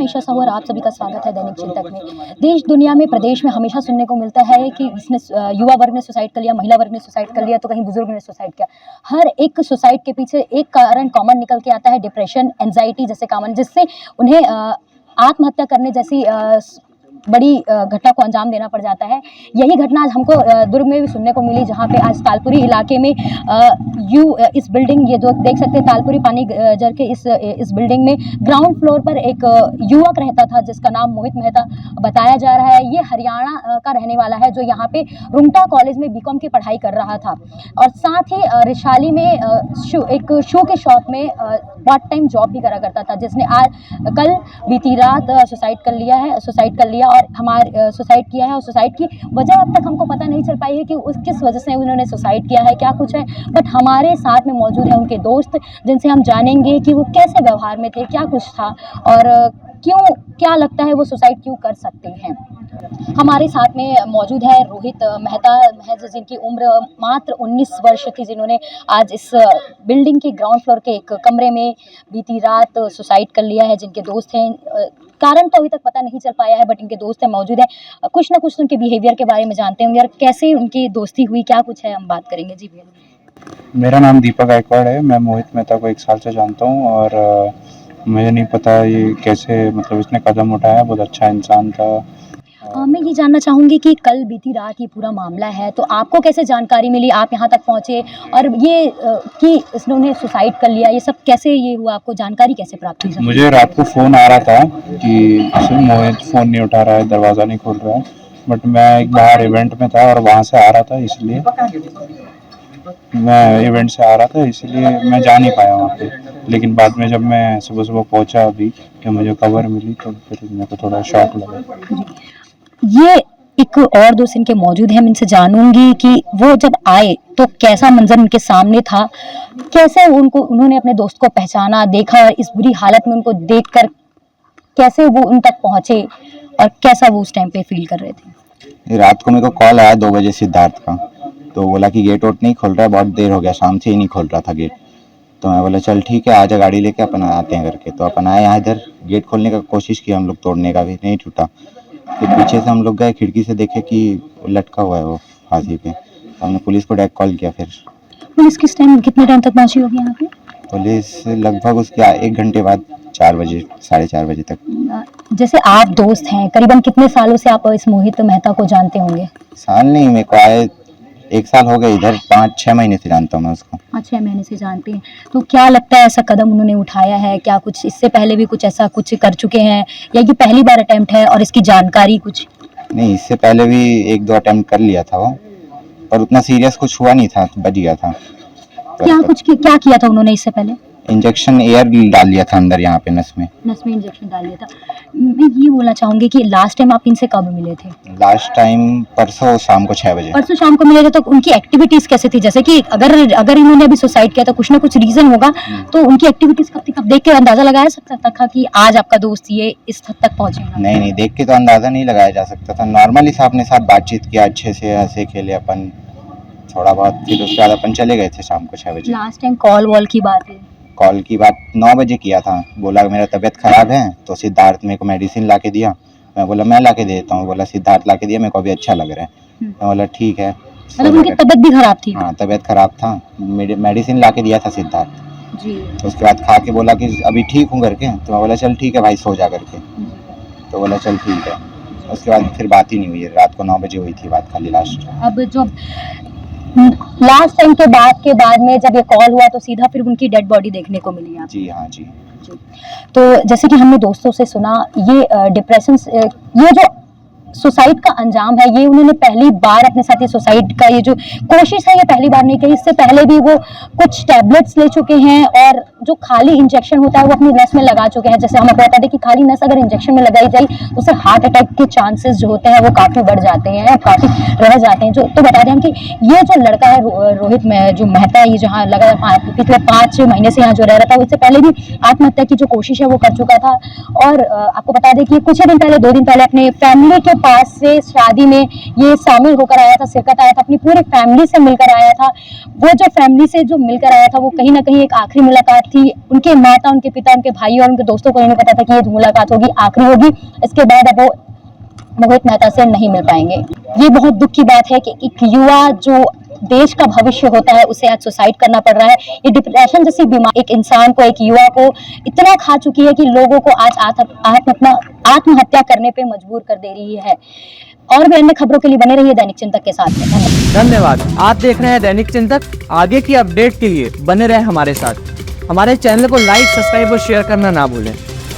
हमेशा सा हो और आप सभी का स्वागत है दैनिक चिंतक में। देश दुनिया में प्रदेश में हमेशा सुनने को मिलता है कि इसने युवा वर्ग ने सुसाइड कर लिया, महिला वर्ग ने सुसाइड कर लिया, तो कहीं बुजुर्ग ने सुसाइड किया। हर एक सुसाइड के पीछे एक कारण कॉमन निकल के आता है, डिप्रेशन, एंजाइटी जैसे कॉमन, जिससे उन्हें आत्महत्या करने जैसी बड़ी घटना को अंजाम देना पड़ जाता है। यही घटना आज हमको दुर्ग में भी सुनने को मिली, जहाँ पे आज तालपुरी इलाके में इस बिल्डिंग, ये जो देख सकते हैं तालपुरी पानी जर के इस बिल्डिंग में ग्राउंड फ्लोर पर एक युवक रहता था जिसका नाम मोहित मेहता बताया जा रहा है। ये हरियाणा का रहने वाला है जो यहाँ पे रुंगटा कॉलेज में बीकॉम की पढ़ाई कर रहा था और साथ ही रिशाली में एक शू के शॉप में पार्ट टाइम जॉब भी करा करता था, जिसने आज कल बीती रात सुसाइड कर लिया और हमारे सुसाइड किया है। और सुसाइड की वजह अब तक हमको पता नहीं चल पाई है कि किस वजह से उन्होंने सुसाइड किया है, क्या कुछ है। बट हमारे साथ में मौजूद है उनके दोस्त, जिनसे हम जानेंगे कि वो कैसे व्यवहार में थे, क्या कुछ था और क्या लगता है वो सुसाइड क्यों कर सकते हैं। हमारे साथ में मौजूद है रोहित मेहता, जिनकी उम्र मात्र 19 वर्ष थी, जिन्होंने आज इस बिल्डिंग के ग्राउंड फ्लोर के एक कमरे में बीती रात सुसाइड कर लिया है। जिनके दोस्त हैं, कारण तो अभी तक पता नहीं चल पाया है, बट इनके दोस्त हैं मौजूद है। कुछ ना कुछ उनके बिहेवियर के बारे में जानते होंगे और कैसे उनकी दोस्ती हुई, क्या कुछ है, हम बात करेंगे। जी भैया। मेरा नाम दीपक गायकवाड़ है। मैं मोहित मेहता को 1 साल से जानता हूँ और मुझे नहीं पता ये कैसे, मतलब इसने कदम उठाया। बहुत अच्छा इंसान था। मैं ये जानना चाहूँगी कि कल बीती रात ये पूरा मामला है, तो आपको कैसे जानकारी मिली, आप यहाँ तक पहुँचे और ये कि इसने सुसाइड कर लिया, ये सब कैसे ये हुआ, आपको जानकारी कैसे प्राप्त हुई? मुझे रात को फ़ोन आ रहा था कि मोहित फ़ोन नहीं उठा रहा है, दरवाज़ा नहीं खोल रहा है, बट मैं एक बाहर इवेंट में था और वहाँ से आ रहा था, इसलिए मैं जा नहीं पाया वहाँ पे। लेकिन बाद में जब मैं सुबह पहुँचा अभी, कि मुझे खबर मिली, तो फिर मेरे को थोड़ा शॉक लगा। ये एक और दोस्त इनके मौजूद हैं, मैं इनसे जानूंगी कि वो जब आए तो कैसा मंजर उनके सामने था, कैसे उन्होंने अपने दोस्त को पहचाना, देखा, इस बुरी हालत में उनको देखकर कैसे वो उन तक पहुंचे और कैसा वो उस टाइम पे फील कर रहे थे। रात को मेरे को कॉल आया 2 बजे सिद्धार्थ का, तो बोला कि गेट नहीं खोल रहा है, बहुत देर हो गया, शाम से ही नहीं खोल रहा था गेट। तो मैं बोला चल ठीक है, आजा गाड़ी लेके अपन आते हैं करके। तो अपन आए यहाँ, इधर गेट खोलने का कोशिश की हम लोग, तोड़ने का भी नहीं टूटा। फिर पीछे से हम लोग गए, खिड़की से देखे कि लटका हुआ है वो फांसी पे। तो हमने पुलिस को डायरेक्ट कॉल किया। फिर पुलिस कितने टाइम तक पहुंची होगी यहाँ पे? पुलिस लगभग उसके 1 घंटे बाद 4 बजे, 4:30 बजे तक। जैसे आप दोस्त हैं, करीबन कितने सालों से आप इस मोहित मेहता को जानते होंगे? साल नहीं, मेरे को आए 1 साल हो गए इधर, 5-6 महीने से जानता हूँ मैं उसको। 6 महीने से जानते हैं। तो क्या लगता है ऐसा कदम उन्होंने उठाया है, क्या कुछ इससे पहले भी कुछ ऐसा कुछ कर चुके हैं या ये पहली बार अटेम्प्ट है और इसकी जानकारी कुछ? नहीं, इससे पहले भी 1-2 अटेम्प्ट कर लिया था वो, पर उतना सीरियस कुछ हुआ नहीं था, बच गया था। क्या किया था उन्होंने इससे पहले? इंजेक्शन एयर डाल लिया था अंदर, यहाँ पे नस में इंजेक्शन डाल लिया था। मैं ये बोलना चाहूंगी कि लास्ट टाइम आप इनसे कब मिले थे? लास्ट टाइम परसों शाम को 6 बजे। परसों शाम को मिले थे। तो उनकी एक्टिविटीज कैसे थी? जैसे कि अगर इन्होंने अभी सुसाइड किया तो कुछ ना कुछ रीजन होगा, तो उनकी एक्टिविटीज कब थी, कब देख के अंदाजा लगाया सकता था कि आज आपका दोस्त ये इस हद तक पहुंचेगा? नहीं, देख के तो अंदाजा नहीं लगाया जा सकता था। नॉर्मली साहब ने साथ बातचीत किया, अच्छे से हंसे खेले अपन थोड़ा बहुत। फिर उसके बाद अपन चले गए थे शाम को 6 बजे। लास्ट टाइम कॉल की बात है? कॉल की बात 9 बजे किया था। बोला मेरा तबीयत ख़राब है, तो सिद्धार्थ मेरे को मेडिसिन ला के दिया। मैं बोला मैं ला के देता हूँ। बोला सिद्धार्थ ला के दिया, मेरे को अभी अच्छा लग रहा है। मैं बोला ठीक है। मतलब उनकी तबीयत भी खराब थी? हाँ, तबीयत खराब था, मेडिसिन ला के दिया था सिद्धार्थ जी। उसके बाद खा के बोला कि अभी ठीक हूँ करके। तो मैं बोला चल ठीक है भाई, सो जा करके। तो बोला चल ठीक है। उसके बाद फिर बात ही नहीं हुई। रात को 9 बजे हुई थी बात खाली लास्ट। अब जो लास्ट टाइम के बाद में जब ये कॉल हुआ तो सीधा फिर उनकी डेड बॉडी देखने को मिली? जी हाँ जी। तो जैसे कि हमने दोस्तों से सुना, ये डिप्रेशन, ये जो सुसाइड का अंजाम है, ये उन्होंने पहली बार अपने साथ ये सुसाइड का ये जो कोशिश है, ये पहली बार नहीं की। इससे पहले भी वो कुछ टैबलेट्स ले चुके हैं और जो खाली इंजेक्शन होता है वो अपनी नस में लगा चुके हैं। जैसे हम आपको बता दें कि खाली नस अगर इंजेक्शन में लगाई जाए तो उससे हार्ट अटैक के चांसेस जो होते हैं वो काफ़ी बढ़ जाते हैं, काफ़ी रह जाते हैं। तो बता दें हम कि ये जो लड़का है रोहित में जो मेहता, ये जहाँ लगा पिछले 5 महीने से यहाँ जो रह रहा था, वो इससे पहले भी आत्महत्या की जो कोशिश है वो कर चुका था। और आपको बता दें कि कुछ ही दिन पहले, 2 दिन पहले अपने फैमिली के पास से शादी में ये शामिल होकर आया था, शिरकत आया था, अपनी पूरी फैमिली से मिलकर आया था। वो जो फैमिली से जो मिलकर आया था वो कहीं ना कहीं एक आखिरी मुलाकात थी। उनके माता, उनके पिता, उनके भाई और उनके दोस्तों को नहीं पता था कि ये जो मुलाकात होगी आखिरी होगी, इसके बाद अब वो मोहित मेहता से नहीं मिल पाएंगे। ये बहुत दुख की बात है कि एक युवा जो देश का भविष्य होता है उसे आज सुसाइड करना पड़ रहा है। ये डिप्रेशन जैसी बीमारी एक इंसान को, एक युवा को इतना खा चुकी है कि लोगों को आज आत्महत्या करने पे मजबूर कर दे रही है। और भी अन्य खबरों के लिए बने रहिए दैनिक चिंतक के साथ में। धन्यवाद। आप देख रहे हैं दैनिक चिंतक। आगे की अपडेट के लिए बने रहे हमारे साथ। हमारे चैनल को लाइक, सब्सक्राइब और शेयर करना ना भूलें।